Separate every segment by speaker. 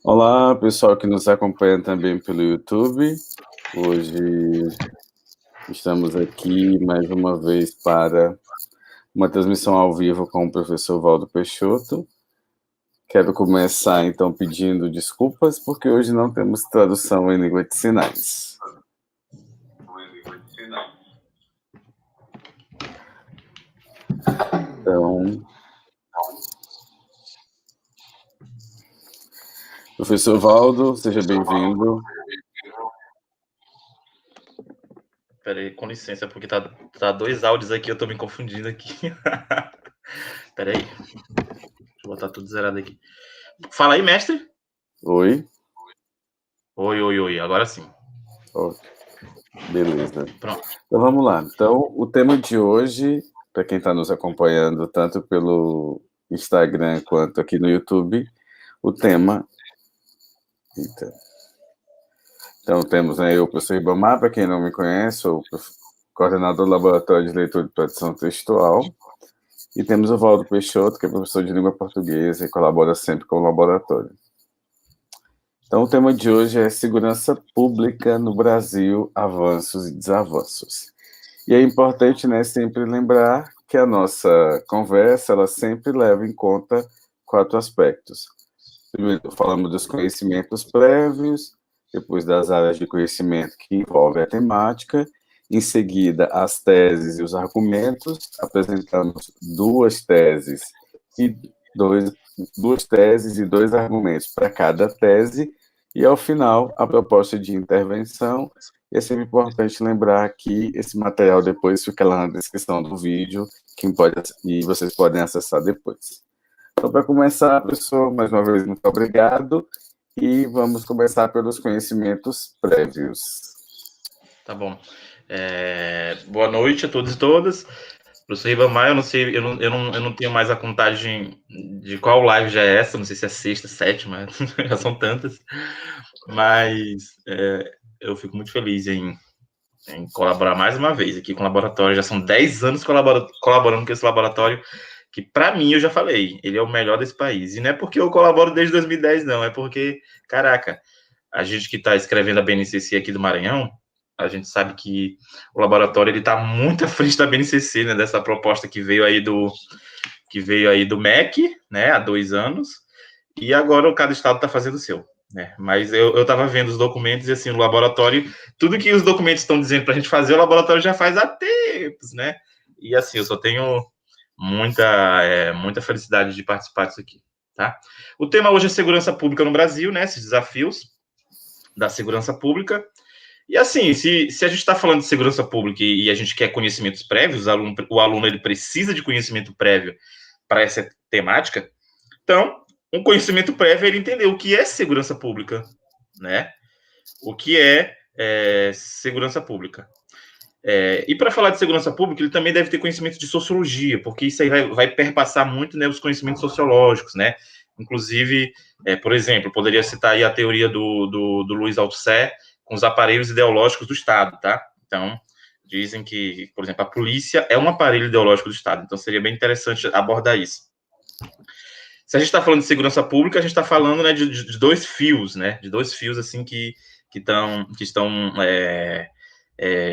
Speaker 1: Olá, pessoal que nos acompanha também pelo YouTube. Hoje estamos aqui mais uma vez para uma transmissão ao vivo com o professor Valdo Peixoto. Quero começar, então, pedindo desculpas, porque hoje não temos tradução em língua de sinais. Então, professor Valdo, seja bem-vindo.
Speaker 2: Peraí, com licença, porque tá dois áudios aqui, eu tô me confundindo aqui. Peraí. Deixa eu botar tudo zerado aqui. Fala aí, mestre.
Speaker 1: Oi.
Speaker 2: Oi. Agora sim.
Speaker 1: Okay. Beleza.
Speaker 2: Pronto.
Speaker 1: Então, vamos lá. Então, o tema de hoje, para quem está nos acompanhando, tanto pelo Instagram quanto aqui no YouTube, o tema... Então, temos aí o professor Ribamar, para quem não me conhece, sou o coordenador do Laboratório de Leitura e Tradução Textual, e temos o Valdo Peixoto, que é professor de língua portuguesa e colabora sempre com o laboratório. Então, o tema de hoje é segurança pública no Brasil, avanços e desavanços. E é importante, né, sempre lembrar que a nossa conversa, ela sempre leva em conta 4 aspectos. Primeiro, falamos dos conhecimentos prévios, depois das áreas de conhecimento que envolvem a temática, em seguida, as teses e os argumentos, apresentamos duas teses e dois argumentos para cada tese, e ao final, a proposta de intervenção. E é sempre importante lembrar que esse material depois fica lá na descrição do vídeo, e vocês podem acessar depois. Então, para começar, pessoal, mais uma vez, muito obrigado. E vamos começar pelos conhecimentos prévios.
Speaker 2: Tá bom. Boa noite a todos e todas. Professor Ribamar, eu não sei, eu não tenho mais a contagem de qual live já é essa, não sei se é sexta, sétima, já são tantas. Mas eu fico muito feliz em colaborar mais uma vez aqui com o laboratório. Já são 10 anos colaborando com esse laboratório, que para mim, eu já falei, ele é o melhor desse país. E não é porque eu colaboro desde 2010, não, é porque, caraca, a gente que está escrevendo a BNCC aqui do Maranhão, a gente sabe que o laboratório ele está muito à frente da BNCC, né, dessa proposta que veio aí do MEC, né, há 2 anos, e agora cada estado está fazendo o seu. Né? Mas eu estava vendo os documentos e assim, o laboratório, tudo que os documentos estão dizendo para a gente fazer, o laboratório já faz há tempos, né? E assim, eu só tenho muita felicidade de participar disso aqui, tá? O tema hoje é segurança pública no Brasil, né? Esses desafios da segurança pública. E assim, se a gente está falando de segurança pública e a gente quer conhecimentos prévios, o aluno ele precisa de conhecimento prévio para essa temática. Então, um conhecimento prévio é ele entender o que é segurança pública, né? O que é segurança pública. E para falar de segurança pública, ele também deve ter conhecimento de sociologia, porque isso aí vai perpassar muito, né, os conhecimentos sociológicos, né? Inclusive, por exemplo, poderia citar aí a teoria do Luiz Althusser com os aparelhos ideológicos do Estado, tá? Então, dizem que, por exemplo, a polícia é um aparelho ideológico do Estado, então seria bem interessante abordar isso. Se a gente está falando de segurança pública, a gente está falando, né, de dois fios, né? De dois fios, assim, que estão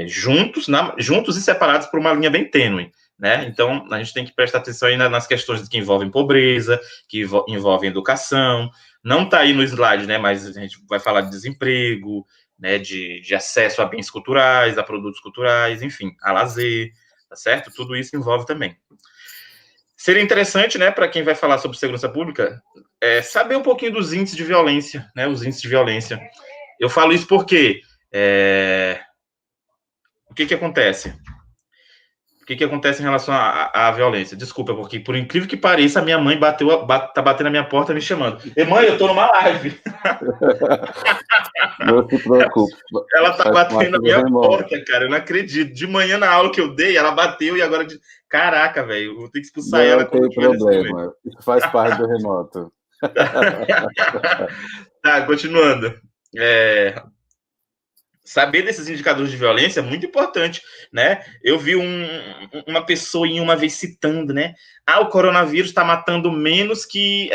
Speaker 2: juntos e separados por uma linha bem tênue, né? Então, a gente tem que prestar atenção aí nas questões que envolvem pobreza, que envolvem educação. Não está aí no slide, né? Mas a gente vai falar de desemprego, né? De acesso a bens culturais, a produtos culturais, enfim, a lazer, tá certo? Tudo isso envolve também. Seria interessante, né, para quem vai falar sobre segurança pública, saber um pouquinho dos índices de violência, né, os índices de violência. Eu falo isso porque o que acontece? O que acontece em relação à violência? Desculpa, porque por incrível que pareça, a minha mãe tá batendo na minha porta me chamando. E mãe, eu tô numa live.
Speaker 1: Não se preocupe.
Speaker 2: Ela tá batendo na minha porta, cara. Eu não acredito. De manhã na aula que eu dei, ela bateu e agora. Caraca, velho. Eu vou ter que expulsar ela
Speaker 1: quando
Speaker 2: tiver nesse momento.
Speaker 1: Não tem problema. Isso faz parte do remoto.
Speaker 2: Tá, continuando. saber desses indicadores de violência é muito importante, né? Eu vi uma pessoa em uma vez citando, né? O coronavírus está matando menos que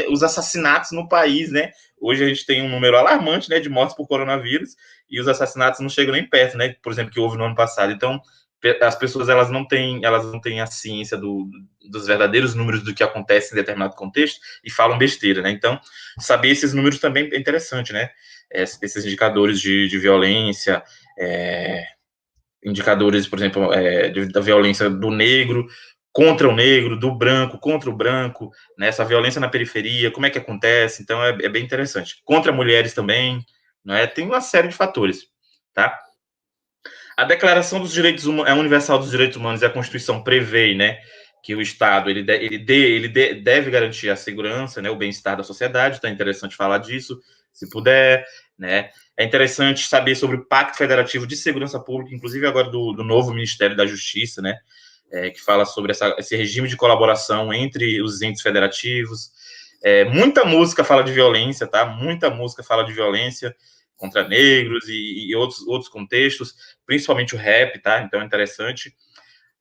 Speaker 2: os assassinatos no país, né? Hoje a gente tem um número alarmante, né, de mortes por coronavírus e os assassinatos não chegam nem perto, né? Por exemplo, que houve no ano passado. Então, as pessoas elas não têm a ciência dos verdadeiros números do que acontece em determinado contexto e falam besteira, né? Então, saber esses números também é interessante, né? Esses indicadores de violência, indicadores, por exemplo, da violência do negro contra o negro, do branco contra o branco, né, essa violência na periferia, como é que acontece, então é bem interessante. Contra mulheres também, né, tem uma série de fatores, tá? A Declaração dos Direitos Universal dos Direitos Humanos e a Constituição prevê, né, que o Estado deve garantir a segurança, né, o bem-estar da sociedade, então é interessante falar disso, se puder, né? É interessante saber sobre o Pacto Federativo de Segurança Pública, inclusive agora do novo Ministério da Justiça, né, que fala sobre esse regime de colaboração entre os entes federativos. Muita música fala de violência, tá? Muita música fala de violência contra negros e outros contextos, principalmente o rap, tá? Então é interessante.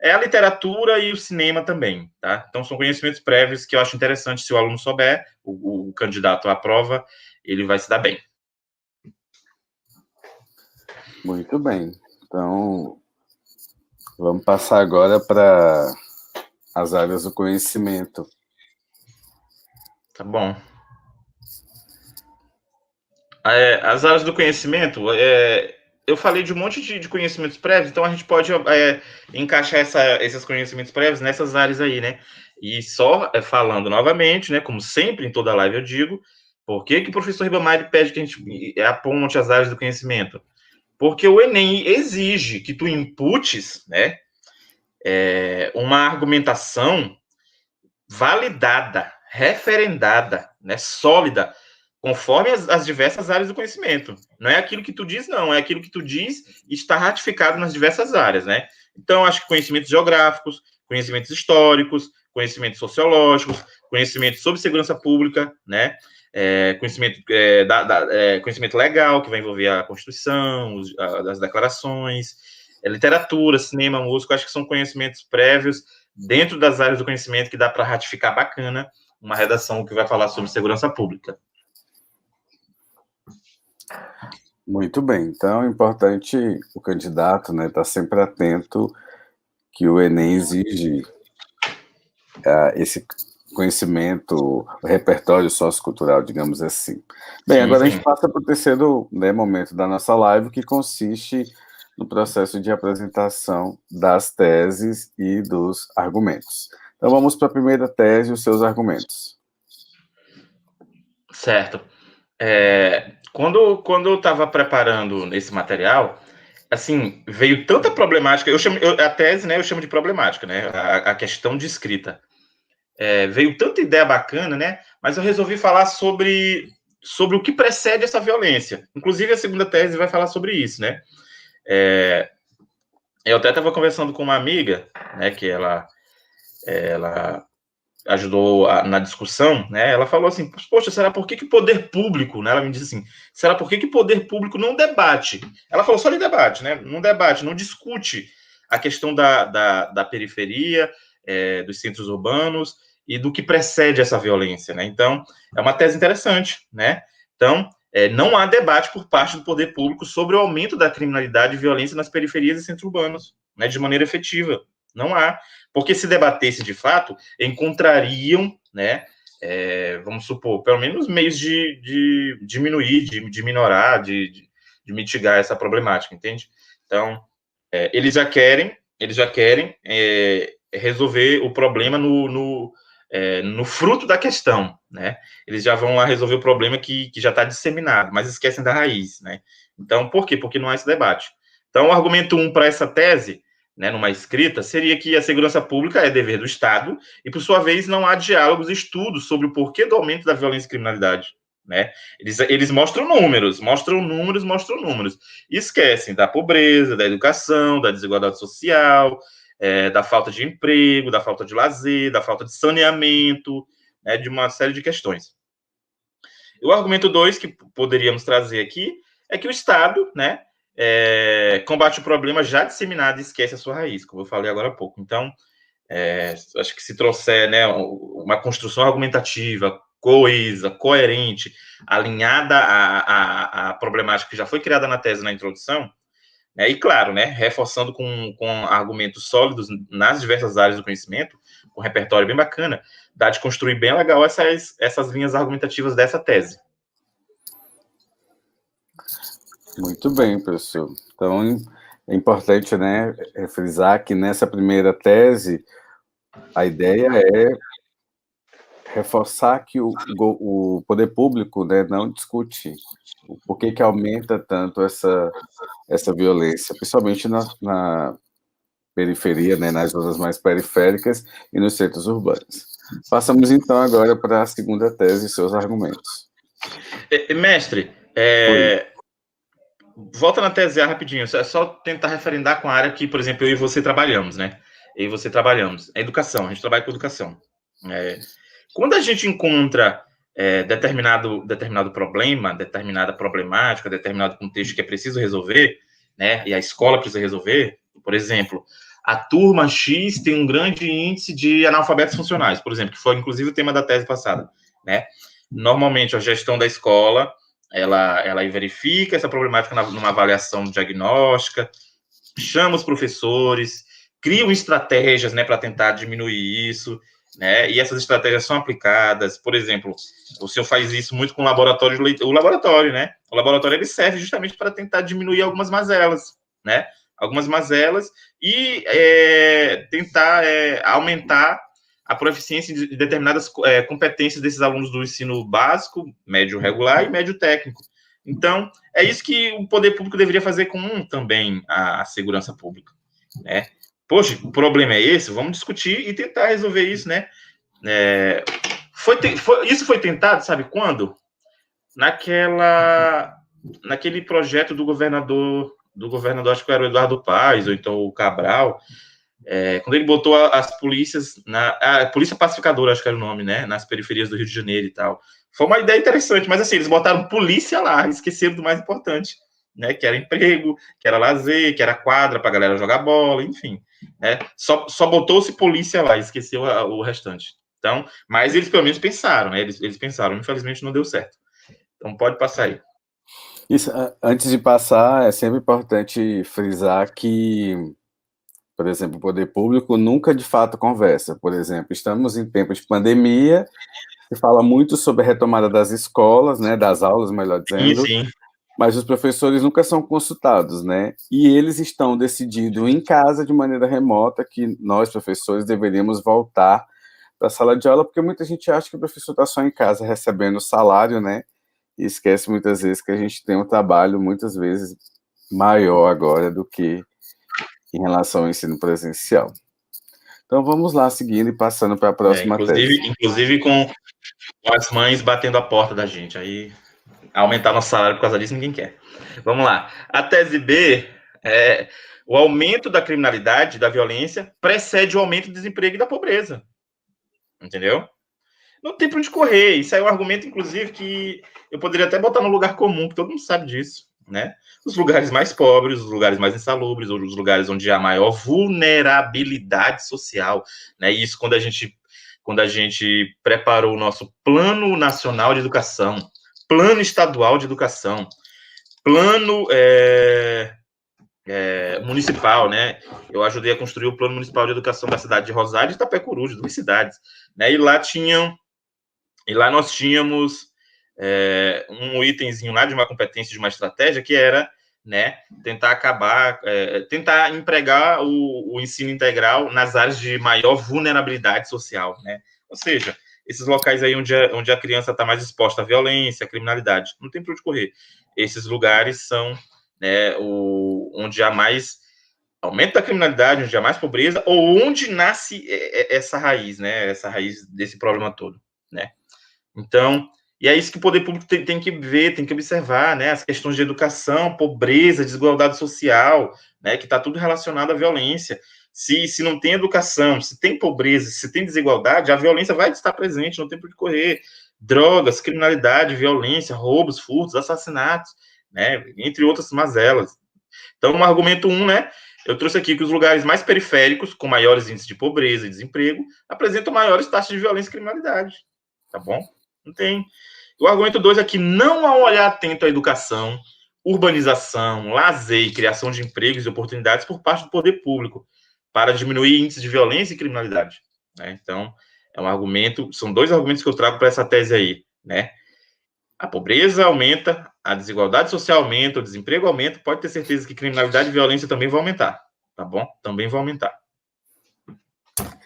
Speaker 2: A literatura e o cinema também, tá? Então são conhecimentos prévios que eu acho interessante, se o aluno souber, o candidato à prova, ele vai se dar bem.
Speaker 1: Muito bem. Então, vamos passar agora para as áreas do conhecimento.
Speaker 2: Tá bom. As áreas do conhecimento, eu falei de um monte de conhecimentos prévios, então a gente pode encaixar esses conhecimentos prévios nessas áreas aí, né? E só falando novamente, né? Como sempre em toda live eu digo, por que o professor Ribamar pede que a gente aponte as áreas do conhecimento? Porque o Enem exige que tu inputes, né? Uma argumentação validada, referendada, né? Sólida, conforme as diversas áreas do conhecimento. Não é aquilo que tu diz, não. É aquilo que tu diz e está ratificado nas diversas áreas, né? Então, acho que conhecimentos geográficos, conhecimentos históricos, conhecimentos sociológicos, conhecimento sobre segurança pública, né? Conhecimento legal, que vai envolver a Constituição, as declarações, literatura, cinema, música, acho que são conhecimentos prévios dentro das áreas do conhecimento que dá para ratificar bacana uma redação que vai falar sobre segurança pública.
Speaker 1: Muito bem. Então, é importante o candidato, né, estar sempre atento que o Enem exige esse conhecimento, o repertório sociocultural, digamos assim. Bem, agora a gente passa para o terceiro, né, momento da nossa live, que consiste no processo de apresentação das teses e dos argumentos. Então, vamos para a primeira tese e os seus argumentos.
Speaker 2: Certo. Quando eu estava preparando esse material, assim, veio tanta problemática, a tese, né, eu chamo de problemática, né, a questão de escrita. Veio tanta ideia bacana, né, mas eu resolvi falar sobre o que precede essa violência. Inclusive, a segunda tese vai falar sobre isso, né. Eu até estava conversando com uma amiga, né, que ela ajudou na discussão, né? Ela falou assim: poxa, será por que o poder público, né? Ela me disse assim: será por que o poder público não debate? Ela falou só de debate, né? Não debate, não discute a questão da periferia, dos centros urbanos e do que precede essa violência, né? Então, é uma tese interessante, né? Então, não há debate por parte do poder público sobre o aumento da criminalidade e violência nas periferias e centros urbanos, né? De maneira efetiva. Não há. Porque se debatesse de fato, encontrariam, né, vamos supor, pelo menos meios de diminuir, de minorar, de mitigar essa problemática, entende? Então, eles já querem resolver o problema no fruto da questão, né? Eles já vão lá resolver o problema que já está disseminado, mas esquecem da raiz, né? Então, por quê? Porque não há esse debate. Então, o argumento 1 para essa tese, né, numa escrita, seria que a segurança pública é dever do Estado e, por sua vez, não há diálogos e estudos sobre o porquê do aumento da violência e criminalidade, né? Eles mostram números, e esquecem da pobreza, da educação, da desigualdade social, da falta de emprego, da falta de lazer, da falta de saneamento, né, de uma série de questões. E o argumento 2 que poderíamos trazer aqui é que o Estado, né, combate o problema já disseminado e esquece a sua raiz, como eu falei agora há pouco. Então, acho que se trouxer, né, uma construção argumentativa, coesa, coerente, alinhada à problemática que já foi criada na tese na introdução, né, e claro, né, reforçando com argumentos sólidos nas diversas áreas do conhecimento, com um repertório bem bacana, dá de construir bem legal essas linhas argumentativas dessa tese.
Speaker 1: Muito bem, professor. Então, é importante, né, frisar que nessa primeira tese, a ideia é reforçar que o poder público, né, não discute o porquê que aumenta tanto essa violência, principalmente na periferia, né, nas zonas mais periféricas e nos centros urbanos. Passamos, então, agora para a segunda tese e seus argumentos.
Speaker 2: Mestre, volta na tese A rapidinho, é só tentar referendar com a área que, por exemplo, eu e você trabalhamos, né? Eu e você trabalhamos. É educação, a gente trabalha com educação. Quando a gente encontra determinado problema, determinada problemática, determinado contexto que é preciso resolver, né? E a escola precisa resolver, por exemplo, a turma X tem um grande índice de analfabetos funcionais, por exemplo, que foi inclusive o tema da tese passada, né? Normalmente a gestão da escola ela verifica essa problemática numa avaliação diagnóstica, chama os professores, criam estratégias, né, para tentar diminuir isso, né, e essas estratégias são aplicadas. Por exemplo, o senhor faz isso muito com o laboratório, né, o laboratório ele serve justamente para tentar diminuir algumas mazelas, né, e tentar aumentar a proficiência de determinadas competências desses alunos do ensino básico, médio regular e médio técnico. Então, é isso que o poder público deveria fazer com também a segurança pública, né? Poxa, o problema é esse, vamos discutir e tentar resolver isso, né? Isso foi tentado, sabe quando? Naquele projeto do governador, acho que era o Eduardo Paes, ou então o Cabral, quando ele botou as polícias, a polícia pacificadora, acho que era o nome, né, nas periferias do Rio de Janeiro e tal. Foi uma ideia interessante, mas assim, eles botaram polícia lá, esqueceram do mais importante, né, que era emprego, que era lazer, que era quadra pra galera jogar bola, enfim, né, só botou-se polícia lá, esqueceu o restante. Então, mas eles pelo menos pensaram, né, eles pensaram, infelizmente não deu certo. Então pode passar aí.
Speaker 1: Isso, antes de passar, é sempre importante frisar que, por exemplo, o poder público nunca de fato conversa. Por exemplo, estamos em tempos de pandemia, se fala muito sobre a retomada das escolas, né, das aulas, melhor dizendo,
Speaker 2: sim.
Speaker 1: Mas os professores nunca são consultados, né? E eles estão decidindo em casa, de maneira remota, que nós, professores, deveríamos voltar para a sala de aula, porque muita gente acha que o professor está só em casa recebendo salário, né? E esquece muitas vezes que a gente tem um trabalho, muitas vezes, maior agora do que em relação ao ensino presencial. Então, vamos lá, seguindo e passando para a próxima tese.
Speaker 2: Inclusive com as mães batendo a porta da gente, aí aumentar nosso salário por causa disso ninguém quer. Vamos lá. A tese B é o aumento da criminalidade, da violência, precede o aumento do desemprego e da pobreza. Entendeu? Não tem para onde correr. Isso aí é um argumento, inclusive, que eu poderia até botar no lugar comum, que todo mundo sabe disso, né? Os lugares mais pobres, os lugares mais insalubres, ou os lugares onde há maior vulnerabilidade social, né? E isso quando a gente preparou o nosso Plano Nacional de Educação, Plano Estadual de Educação, Plano municipal, né? Eu ajudei a construir o Plano Municipal de Educação da cidade de Rosário e de Itapé-Coruja, duas cidades, né? E lá nós tínhamos um itemzinho lá de uma competência, de uma estratégia, que era, né, tentar empregar o ensino integral nas áreas de maior vulnerabilidade social, né? Ou seja, esses locais aí onde a criança está mais exposta à violência, à criminalidade, não tem para onde correr. Esses lugares são, né, onde há mais aumento da criminalidade, onde há mais pobreza, ou onde nasce essa raiz, né? Essa raiz desse problema todo, né? Então, e é isso que o poder público tem que ver, tem que observar, né? As questões de educação, pobreza, desigualdade social, né? Que está tudo relacionado à violência. Se não tem educação, se tem pobreza, se tem desigualdade, a violência vai estar presente, não tem por que correr. Drogas, criminalidade, violência, roubos, furtos, assassinatos, né? Entre outras mazelas. Então, no argumento 1, né, eu trouxe aqui que os lugares mais periféricos, com maiores índices de pobreza e desemprego, apresentam maiores taxas de violência e criminalidade. Tá bom? Não tem. O argumento 2 é que não há um olhar atento à educação, urbanização, lazer e criação de empregos e oportunidades por parte do poder público para diminuir índices de violência e criminalidade. Né? Então, é um argumento, são 2 argumentos que eu trago para essa tese aí, né? A pobreza aumenta, a desigualdade social aumenta, o desemprego aumenta, pode ter certeza que criminalidade e violência também vão aumentar, tá bom? Também vão aumentar.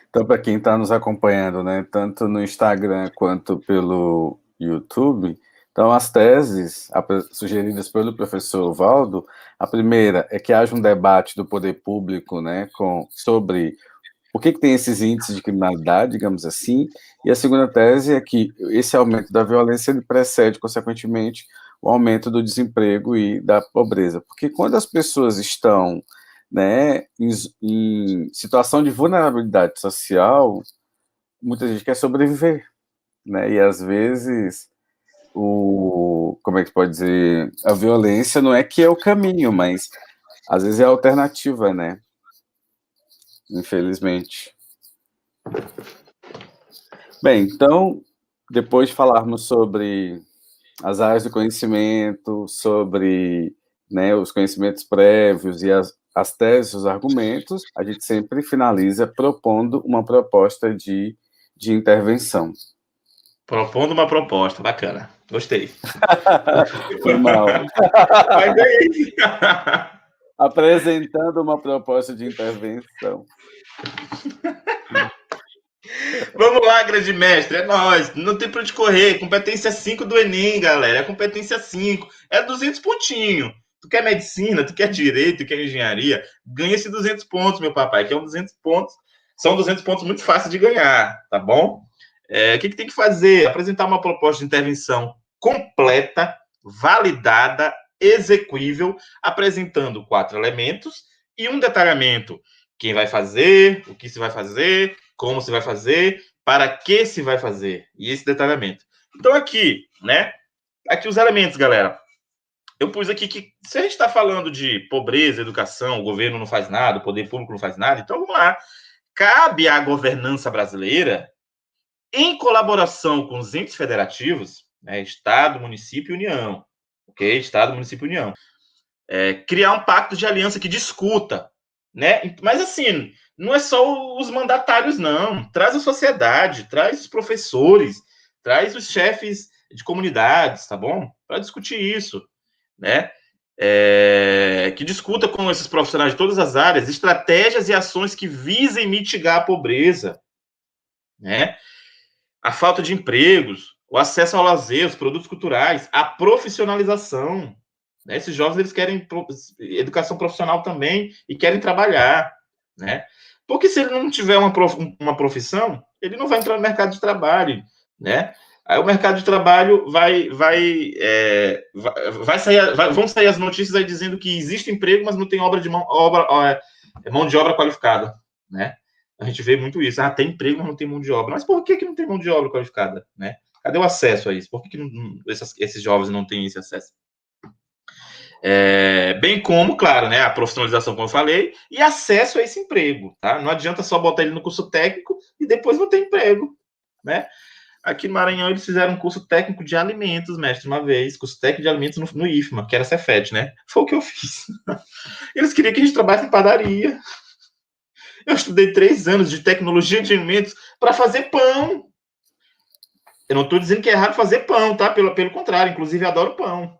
Speaker 1: Então, para quem está nos acompanhando, né, tanto no Instagram quanto pelo YouTube, então as teses sugeridas pelo professor Valdo, a primeira é que haja um debate do poder público, né, sobre por que tem esses índices de criminalidade, digamos assim, e a segunda tese é que esse aumento da violência ele precede, consequentemente, o aumento do desemprego e da pobreza, porque quando as pessoas estão, né, em situação de vulnerabilidade social, muita gente quer sobreviver, né, e às vezes como é que pode dizer, a violência não é que é o caminho, mas às vezes é a alternativa, né, infelizmente. Bem, então, depois de falarmos sobre as áreas do conhecimento, sobre, né, os conhecimentos prévios e as teses, os argumentos, a gente sempre finaliza propondo uma proposta de intervenção.
Speaker 2: Propondo uma proposta, bacana. Gostei.
Speaker 1: Foi mal.
Speaker 2: Mas é isso.
Speaker 1: Apresentando uma proposta de intervenção.
Speaker 2: Vamos lá, grande mestre, é nóis. Não tem pra onde correr. Competência 5 do Enem, galera. É competência 5. É 200 pontinhos. Tu quer medicina, tu quer direito, tu quer engenharia, ganha esse 200 pontos, meu papai, que é um 200 pontos. São 200 pontos muito fáceis de ganhar, tá bom? O que tem que fazer? Apresentar uma proposta de intervenção completa, validada, execuível, apresentando 4 elementos e um detalhamento. Quem vai fazer, o que se vai fazer, como se vai fazer, para que se vai fazer, e esse detalhamento. Então, aqui, né? Aqui os elementos, galera. Eu pus aqui que se a gente está falando de pobreza, educação, o governo não faz nada, o poder público não faz nada, então vamos lá. Cabe à governança brasileira, em colaboração com os entes federativos, né, Estado, município e União, ok? Estado, município e União, criar um pacto de aliança que discuta, né? Mas assim, não é só os mandatários, não. Traz a sociedade, traz os professores, traz os chefes de comunidades, tá bom? Para discutir isso, né? Que discuta com esses profissionais de todas as áreas estratégias e ações que visem mitigar a pobreza, né? A falta de empregos, o acesso ao lazer, os produtos culturais, a profissionalização. Né? Esses jovens eles querem educação profissional também e querem trabalhar, né? Porque se ele não tiver uma profissão, ele não vai entrar no mercado de trabalho, né? Aí o mercado de trabalho vão sair as notícias aí dizendo que existe emprego, mas não tem mão de obra qualificada, né? A gente vê muito isso. Tem emprego, mas não tem mão de obra. Mas por que não tem mão de obra qualificada, né? Cadê o acesso a isso? Por que esses jovens não têm esse acesso? Bem como, claro, né, a profissionalização, como eu falei, e acesso a esse emprego, tá? Não adianta só botar ele no curso técnico e depois não ter emprego, né? Aqui no Maranhão eles fizeram um curso técnico de alimentos, mestre, uma vez, curso técnico de alimentos no IFMA, que era Cefet, né? Foi o que eu fiz. Eles queriam que a gente trabalhasse em padaria. Eu estudei 3 anos de tecnologia de alimentos para fazer pão. Eu não estou dizendo que é errado fazer pão, tá? Pelo contrário, inclusive adoro pão.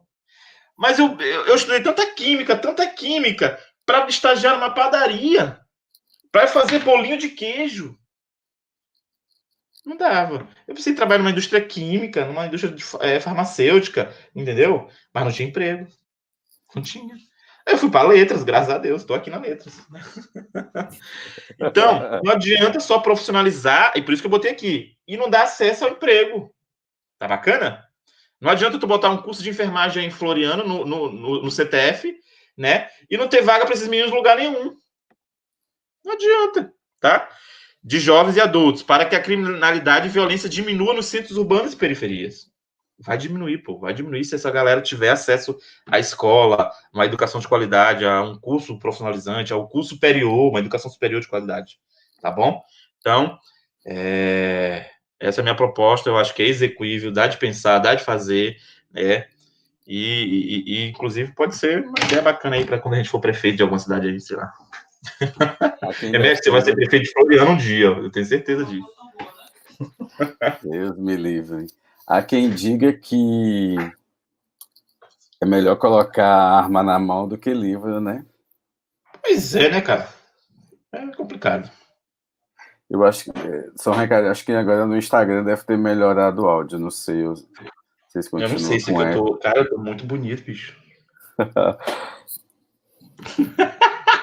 Speaker 2: Mas eu estudei tanta química, para estagiar numa padaria, para fazer bolinho de queijo. Não dava. Eu precisei trabalhar numa indústria química, numa indústria farmacêutica, entendeu? Mas não tinha emprego. Não tinha. Eu fui para letras, graças a Deus, estou aqui na letras. Então, não adianta só profissionalizar, e por isso que eu botei aqui, e não dar acesso ao emprego. Tá bacana? Não adianta tu botar um curso de enfermagem em Floriano, no CTF, né? E não ter vaga para esses meninos em lugar nenhum. Não adianta, tá? De jovens e adultos, para que a criminalidade e violência diminua nos centros urbanos e periferias. vai diminuir, pô, vai diminuir se essa galera tiver acesso à escola, uma educação de qualidade, a um curso profissionalizante, a um curso superior, uma educação superior de qualidade, tá bom? Então, essa é a minha proposta, eu acho que é execuível, dá de pensar, dá de fazer, né? E inclusive, pode ser uma ideia bacana aí para quando a gente for prefeito de alguma cidade aí, sei lá. Você vai ser prefeito de Floriano um dia, eu tenho certeza disso.
Speaker 1: Deus me livre. Há quem diga que é melhor colocar arma na mão do que livro, né?
Speaker 2: Pois é, né, cara? É complicado.
Speaker 1: Eu acho que acho que agora no Instagram deve ter melhorado o áudio, não sei, vocês
Speaker 2: Eu não
Speaker 1: continuam
Speaker 2: sei se
Speaker 1: com
Speaker 2: eu
Speaker 1: eco.
Speaker 2: tô. Cara, eu tô muito bonito, bicho.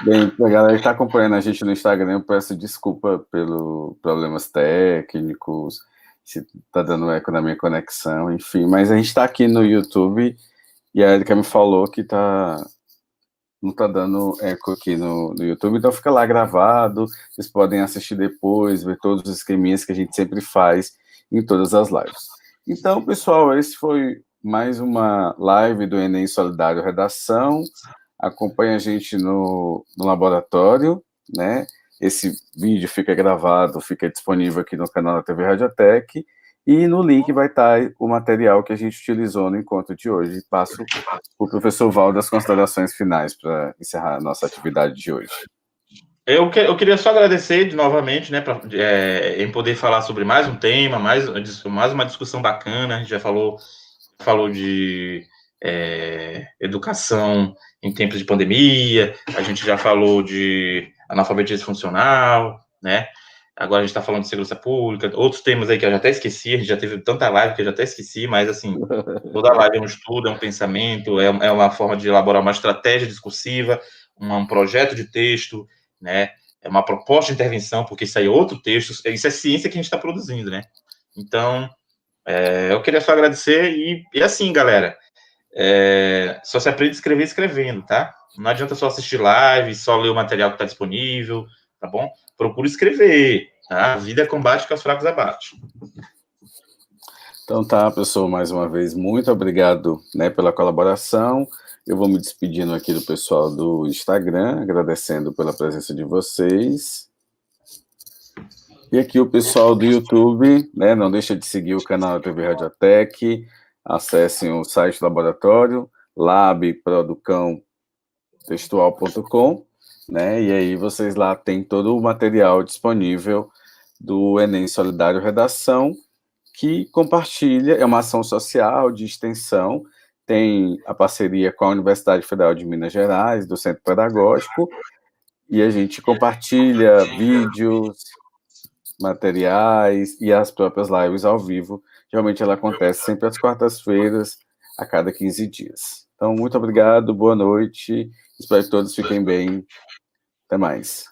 Speaker 1: Bem, a galera que está acompanhando a gente no Instagram, eu peço desculpa pelos problemas técnicos, se tá dando eco na minha conexão, enfim, mas a gente está aqui no YouTube e a Erika me falou que não tá dando eco aqui no YouTube, então fica lá gravado, vocês podem assistir depois, ver todos os esqueminhas que a gente sempre faz em todas as lives. Então, pessoal, esse foi mais uma live do Enem Solidário Redação. Acompanhe a gente no laboratório, né? Esse vídeo fica gravado, fica disponível aqui no canal da TV Radiotech, e no link vai estar o material que a gente utilizou no encontro de hoje. Passo para o professor Val das considerações finais para encerrar a nossa atividade de hoje.
Speaker 2: Eu queria só agradecer novamente, né, em poder falar sobre mais um tema, mais uma discussão bacana. A gente já falou de educação em tempos de pandemia, a gente já falou de analfabetismo funcional, né? Agora a gente está falando de segurança pública, outros temas aí que eu já até esqueci, a gente já teve tanta live que eu já até esqueci, mas assim, toda live é um estudo, é um pensamento, é uma forma de elaborar uma estratégia discursiva, um projeto de texto, né? É uma proposta de intervenção, porque isso aí é outro texto, isso é ciência que a gente está produzindo, né? Então, eu queria só agradecer e assim, galera, só se aprende a escrever escrevendo, tá? Não adianta só assistir live, só ler o material que está disponível, tá bom? Procura escrever, tá? A vida é combate que os fracos abate.
Speaker 1: Então tá, pessoal, mais uma vez, muito obrigado, né, pela colaboração. Eu vou me despedindo aqui do pessoal do Instagram, agradecendo pela presença de vocês. E aqui o pessoal do YouTube, né, não deixa de seguir o canal da TV Radiotech, acessem o site do laboratório, labproducãotextual.com, né, e aí vocês lá têm todo o material disponível do Enem Solidário Redação, que compartilha, é uma ação social de extensão, tem a parceria com a Universidade Federal de Minas Gerais, do Centro Pedagógico, e a gente compartilha vídeos, materiais e as próprias lives ao vivo. Geralmente ela acontece sempre às quartas-feiras, a cada 15 dias. Então, muito obrigado, boa noite, espero que todos fiquem bem. Até mais.